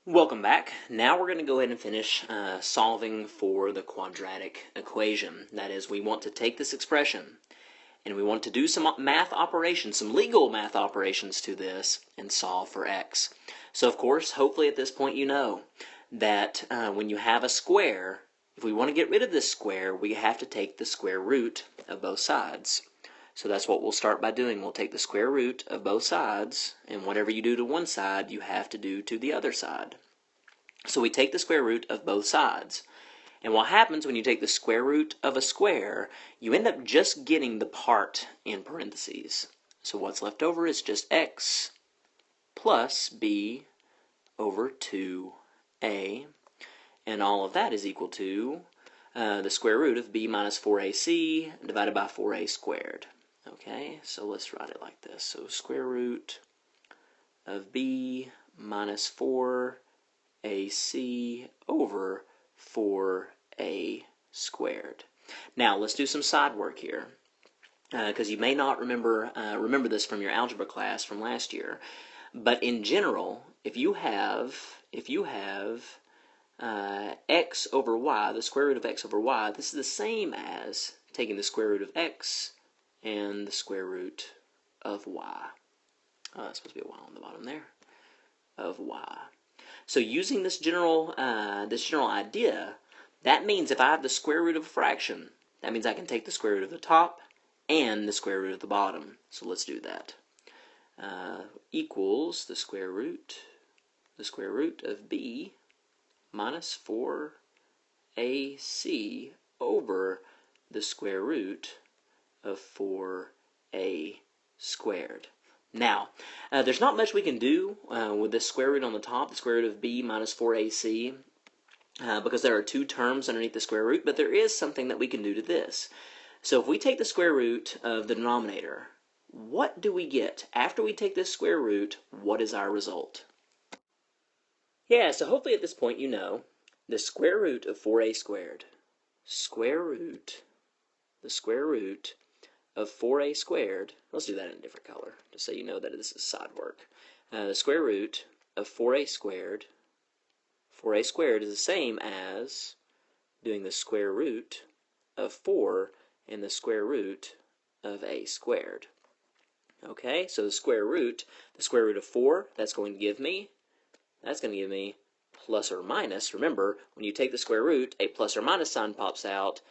Welcome back. Now we're going to go ahead and finish solving for the quadratic equation. That is, we want to take this expression and we want to do some math operations, some legal math operations to this and solve for x. So of course, hopefully at this point you know that when you have a square, if we want to get rid of this square, we have to take the square root of both sides. So that's what we'll start by doing. We'll take the square root of both sides, and whatever you do to one side, you have to do to the other side. So we take the square root of both sides. And what happens when you take the square root of a square, you end up just getting the part in parentheses. So what's left over is just x plus b over 2a. And all of that is equal to the square root of b minus 4ac divided by 4a squared. Okay, so let's write it like this. So square root of b minus 4ac over 4a squared. Now let's do some side work here, because you may not remember this from your algebra class from last year. But in general, if you have x over y, the square root of x over y, this is the same as taking the square root of x and the square root of y. That's supposed to be a y on the bottom there, of y. So using this general idea, that means if I have the square root of a fraction, that means I can take the square root of the top and the square root of the bottom. So let's do that. Equals the square root of b minus 4ac over the square root of 4a squared. Now, there's not much we can do with this square root on the top, the square root of b minus 4ac, because there are two terms underneath the square root, but there is something that we can do to this. So if we take the square root of the denominator, what do we get? After we take this square root, what is our result? Yeah, so hopefully at this point you know the square root of 4a squared. The square root of 4a squared, let's do that in a different color, just so you know that this is side work. The square root of 4a squared is the same as doing the square root of 4 and the square root of a squared. Okay, so the square root of 4, that's going to give me plus or minus. Remember, when you take the square root, a plus or minus sign pops out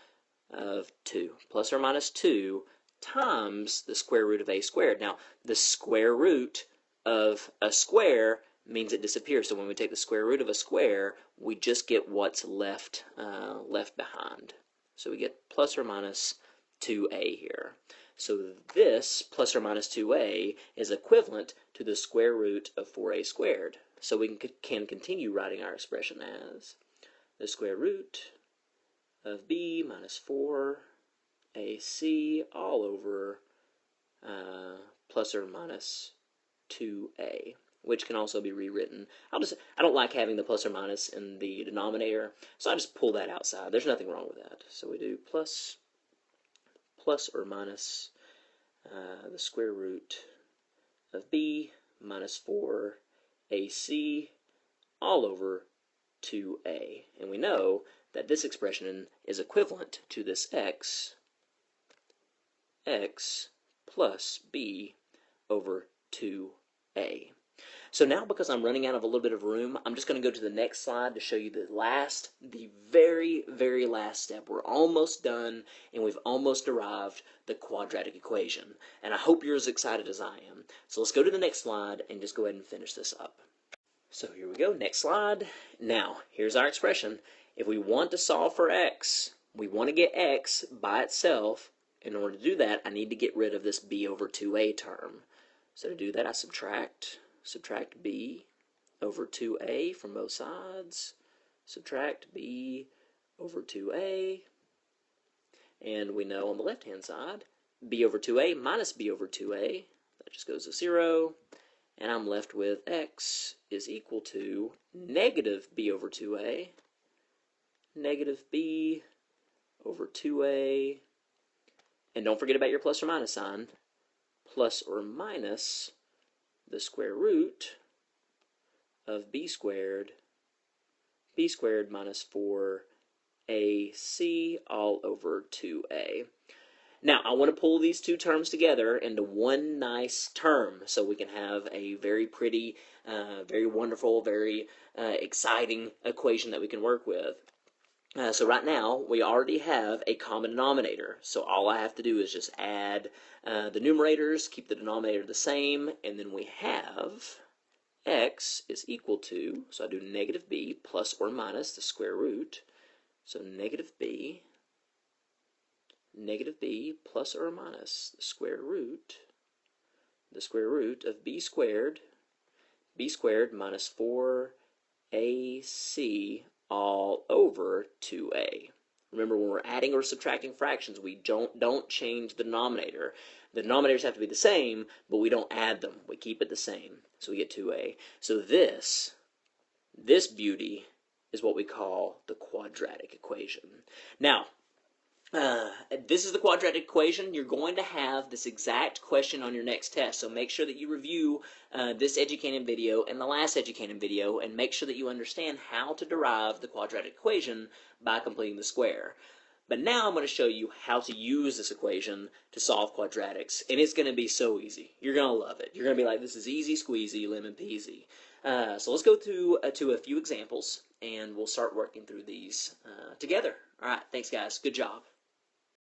of 2. Plus or minus 2 times the square root of a squared. Now, the square root of a square means it disappears. So when we take the square root of a square, we just get what's left behind. So we get plus or minus 2a here. So this plus or minus 2a is equivalent to the square root of 4a squared. So we can continue writing our expression as the square root of b minus 4ac all over plus or minus 2a, which can also be rewritten. I don't like having the plus or minus in the denominator, so I just pull that outside. There's nothing wrong with that. So we do plus or minus the square root of b minus 4ac all over 2a. And we know that this expression is equivalent to this x plus b over 2a. So now, because I'm running out of a little bit of room, I'm just going to go to the next slide to show you the very, very last step. We're almost done, and we've almost arrived the quadratic equation. And I hope you're as excited as I am. So let's go to the next slide and just go ahead and finish this up. So here we go, next slide. Now, here's our expression. If we want to solve for x, we want to get x by itself. In order to do that, I need to get rid of this b over 2a term. So to do that, I subtract b over 2a from both sides, subtract b over 2a, and we know on the left-hand side, b over 2a minus b over 2a, that just goes to 0, and I'm left with x is equal to negative b over 2a, negative b over 2a, and don't forget about your plus or minus sign, plus or minus the square root of b squared b squared minus 4ac all over 2a. Now, I want to pull these two terms together into one nice term so we can have a very pretty, very wonderful, very exciting equation that we can work with. So right now, we already have a common denominator. So all I have to do is just add the numerators, keep the denominator the same, and then we have x is equal to, so I do negative b plus or minus the square root. So negative b plus or minus the square root of b squared minus 4ac all over 2a. Remember, when we're adding or subtracting fractions, we don't change the denominator. The denominators have to be the same, but we don't add them. We keep it the same. So we get 2a. So this beauty is what we call the quadratic equation. Now, this is the quadratic equation. You're going to have this exact question on your next test, so make sure that you review this educating video and the last educating video, and make sure that you understand how to derive the quadratic equation by completing the square. But now I'm going to show you how to use this equation to solve quadratics, and it's going to be so easy. You're going to love it. You're going to be like, this is easy squeezy, lemon peasy. So let's go to a few examples, and we'll start working through these together. All right, thanks guys. Good job.